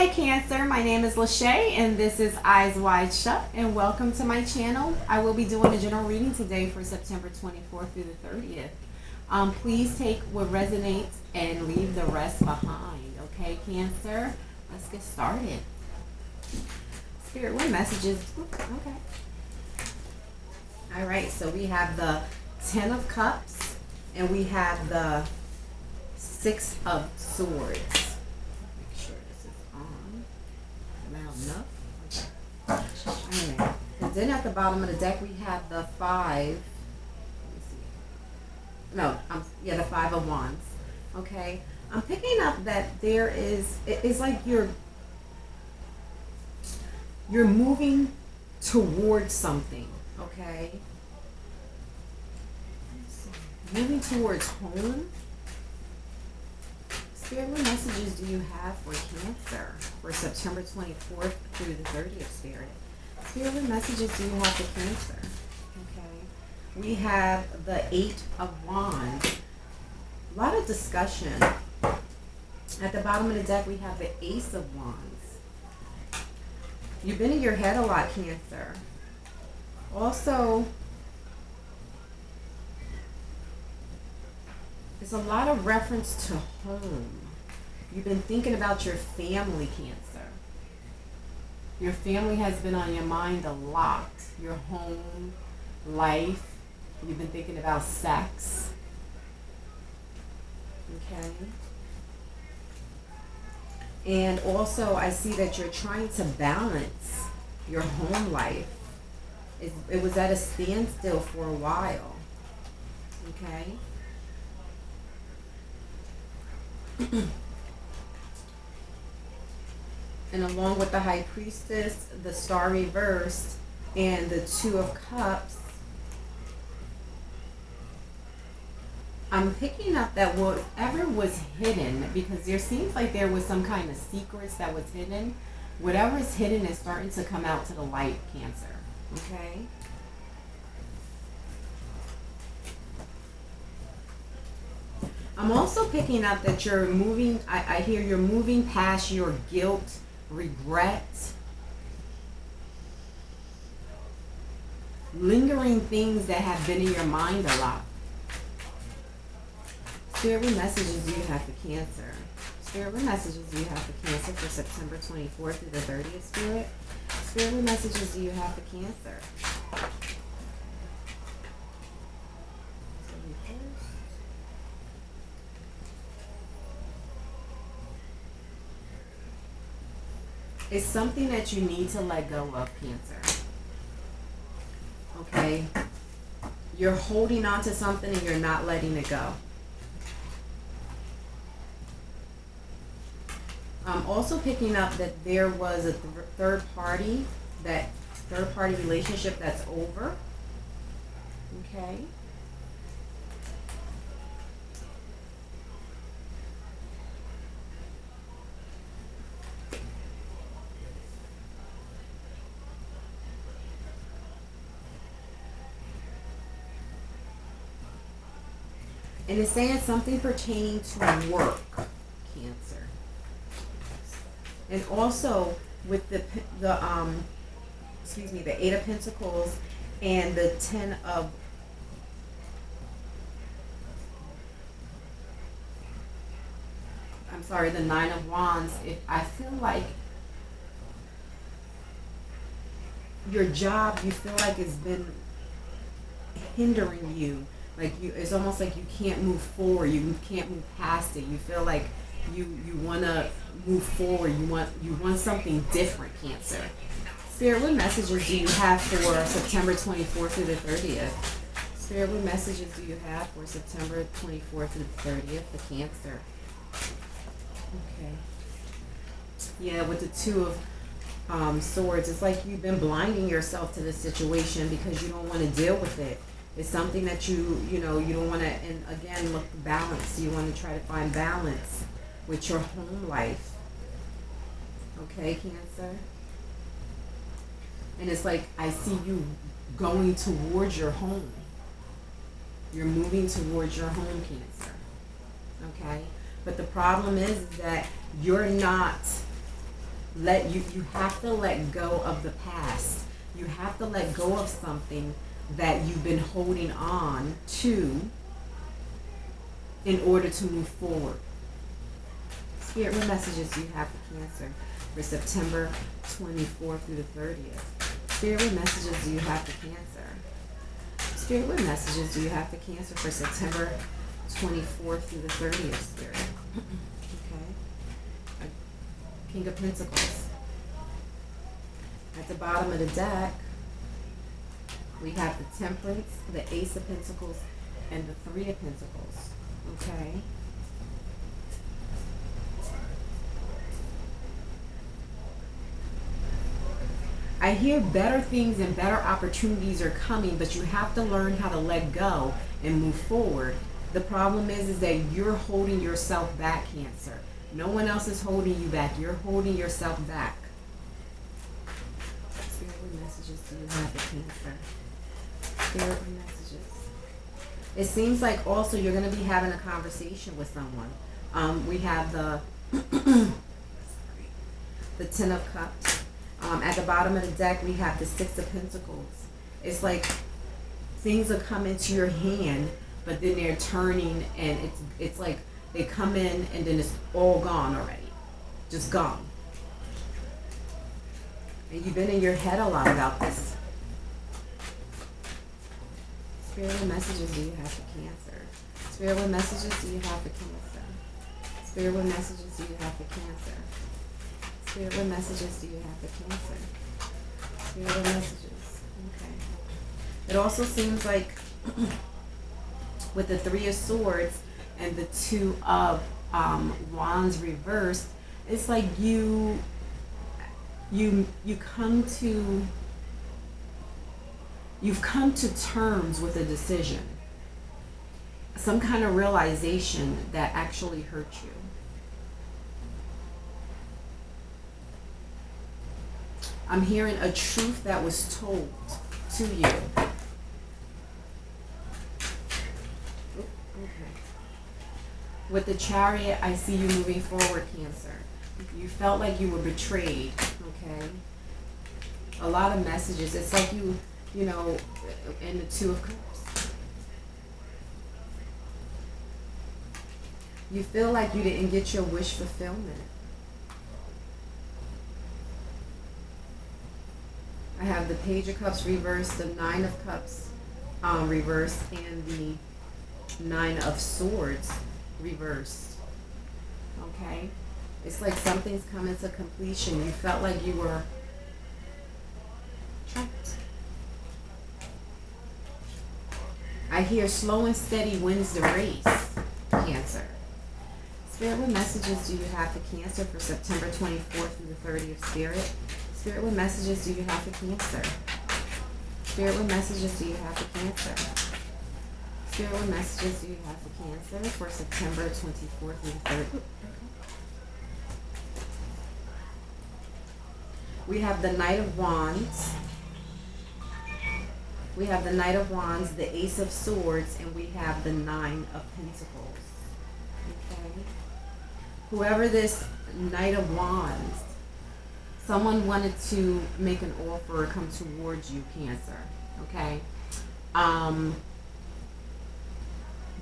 Hi Cancer, my name is Lachey and this is Eyes Wide Shut and welcome to my channel. I will be doing a general reading today for September 24th through the 30th. Please take what resonates and leave the rest behind, okay Cancer? Let's get started. Spirit, what messages? Okay. Alright, so we have the Ten of Cups and we have the Six of Swords. Enough. Okay. Alright. And then at the bottom of the deck we have the Five. Let me see. No, the Five of Wands. Okay. I'm picking up that there is. It's like you're moving towards something. Okay. Moving towards home. Spirit, what messages do you have for Cancer for September 24th through the 30th, Spirit? Spirit, what messages do you have for Cancer? Okay. We have the Eight of Wands. A lot of discussion. At the bottom of the deck, we have the Ace of Wands. You've been in your head a lot, Cancer. Also, there's a lot of reference to home. You've been thinking about your family, Cancer. Your family has been on your mind a lot. Your home, life. You've been thinking about sex. Okay. And also, I see that you're trying to balance your home life. It was at a standstill for a while. Okay. And along with the High Priestess, the Star reversed, and the Two of Cups, I'm picking up that whatever was hidden, because there seems like there was some kind of secrets that was hidden. Whatever is hidden is starting to come out to the light, Cancer. Okay? I'm also picking up that you're moving, I hear you're moving past your guilt, regret, lingering things that have been in your mind a lot. Spirit, what messages do you have for Cancer? Spirit, what messages do you have for Cancer for September 24th through the 30th, Spirit? Spirit, what messages do you have for Cancer? It's something that you need to let go of, Cancer. Okay? You're holding on to something and you're not letting it go. I'm also picking up that there was a third party relationship that's over. Okay? And it's saying something pertaining to work, Cancer. And also with the Eight of Pentacles and the the Nine of Wands, I feel like your job, you feel like it's been hindering you. Like it's almost like you can't move forward. You can't move past it. You feel like you want to move forward. You want something different, Cancer. Spirit, what messages do you have for September 24th through the 30th? Spirit, what messages do you have for September 24th through the 30th for Cancer? Okay. Yeah, with the Two of Swords, it's like you've been blinding yourself to this situation because you don't want to deal with it. It's something that you don't want to, and again, look balance. You want to try to find balance with your home life. Okay, Cancer? And it's like I see you going towards your home. You're moving towards your home, Cancer. Okay? But the problem is that you're not You have to let go of the past. You have to let go of something that you've been holding on to in order to move forward. Spirit, what messages do you have for Cancer for September 24th through the 30th? Spirit, what messages do you have for Cancer? Spirit, what messages do you have for Cancer for September 24th through the 30th, Spirit? Okay. King of Pentacles. At the bottom of the deck, we have the Temperance, the Ace of Pentacles, and the Three of Pentacles. Okay. I hear better things and better opportunities are coming, but you have to learn how to let go and move forward. The problem is that you're holding yourself back, Cancer. No one else is holding you back. You're holding yourself back. Spirit, what messages do you have for Cancer? Spirit, what messages? It seems like also you're going to be having a conversation with someone. We have the the Ten of Cups. At the bottom of the deck, we have the Six of Pentacles. It's like things are coming to your hand, but then they're turning, and it's like they come in and then it's all gone already, just gone. And you've been in your head a lot about this. Spirit, what messages do you have for Cancer? Spirit, what messages do you have for Cancer? Spirit, what messages do you have for Cancer? Spirit, what messages do you have for Cancer? Spirit, what messages? Okay. It also seems like with the Three of Swords and the Two of Wands reversed, it's like you come to you've come to terms with a decision, some kind of realization that actually hurt you. I'm hearing a truth that was told to you. Okay. With the Chariot, I see you moving forward, Cancer. You felt like you were betrayed, okay? A lot of messages. It's like you know, in the Two of Cups. You feel like you didn't get your wish fulfillment. I have the Page of Cups reversed, the Nine of Cups reversed, and the Nine of Swords reversed. Okay? It's like something's coming to completion. You felt like you were trapped. I hear slow and steady wins the race, Cancer. Spirit, what messages do you have for Cancer for September 24th through the 30th, Spirit? Spirit, what messages do you have for Cancer? Spirit, what messages do you have for Cancer? Spirit, what messages do you have for Cancer for September 24th through the 30th? We have the Knight of Wands. We have the Knight of Wands, the Ace of Swords, and we have the Nine of Pentacles. Okay? Whoever this Knight of Wands, someone wanted to make an offer or come towards you, Cancer. Okay?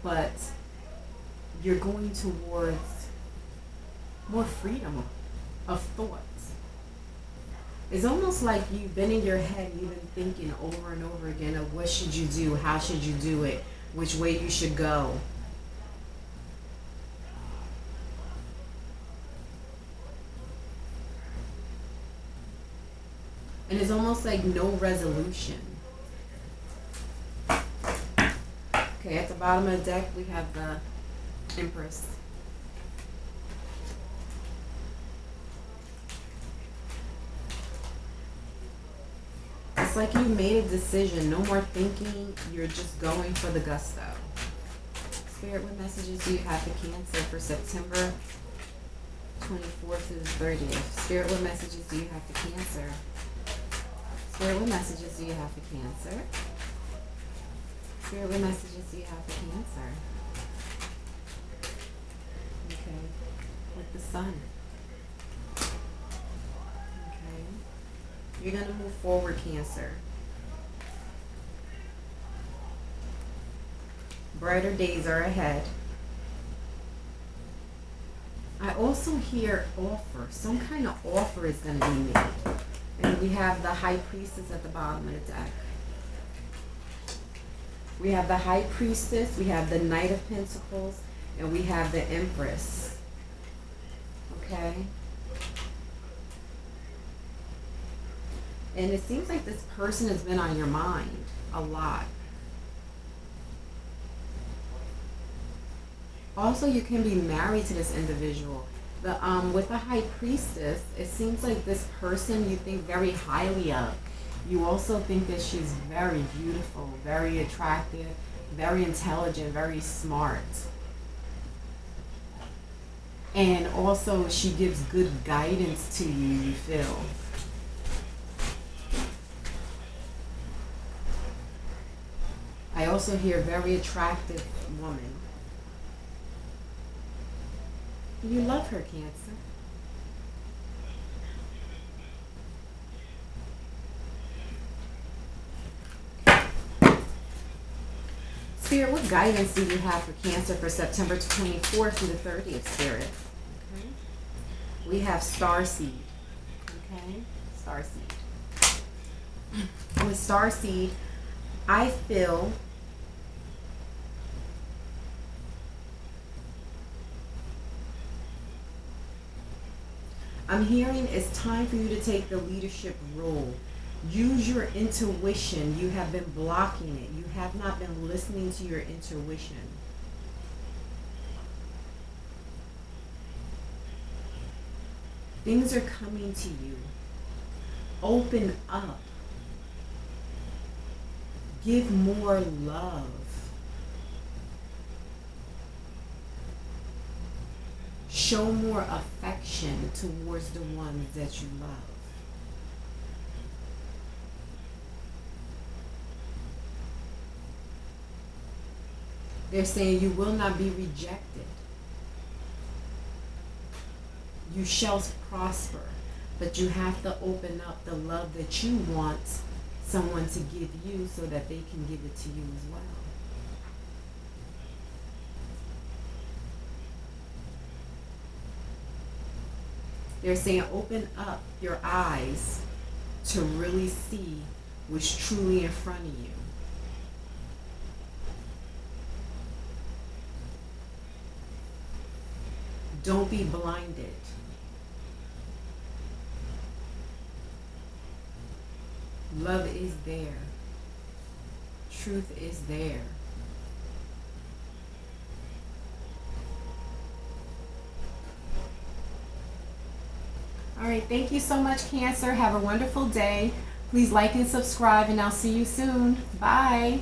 But you're going towards more freedom of thought. It's almost like you've been in your head, you've been thinking over and over again of what should you do, how should you do it, which way you should go. And it's almost like no resolution. Okay, at the bottom of the deck, we have the Empress. It's like you made a decision. No more thinking. You're just going for the gusto. Spirit, what messages do you have for Cancer for September 24th through the 30th? Spirit, what messages do you have for Cancer? Spirit, what messages do you have for Cancer? Spirit, what messages do you have for Cancer? Okay. With the Sun. You're going to move forward, Cancer. Brighter days are ahead. I also hear offer. Some kind of offer is going to be made. And we have the High Priestess at the bottom of the deck. We have the High Priestess, we have the Knight of Pentacles, and we have the Empress. Okay? And it seems like this person has been on your mind a lot. Also, you can be married to this individual. With the High Priestess, it seems like this person you think very highly of. You also think that she's very beautiful, very attractive, very intelligent, very smart. And also, she gives good guidance to you, you feel. I also hear very attractive woman. You love her, Cancer. Spirit, what guidance do you have for Cancer for September 24th through the 30th, Spirit? Okay. We have Starseed. Okay? Starseed. With Starseed, I feel I'm hearing it's time for you to take the leadership role. Use your intuition. You have been blocking it. You have not been listening to your intuition. Things are coming to you. Open up. Give more love. Show more affection towards the ones that you love. They're saying you will not be rejected. You shall prosper, but you have to open up the love that you want someone to give you so that they can give it to you as well. They're saying open up your eyes to really see what's truly in front of you. Don't be blinded. Love is there. Truth is there. All right, thank you so much, Cancer. Have a wonderful day. Please like and subscribe, and I'll see you soon. Bye.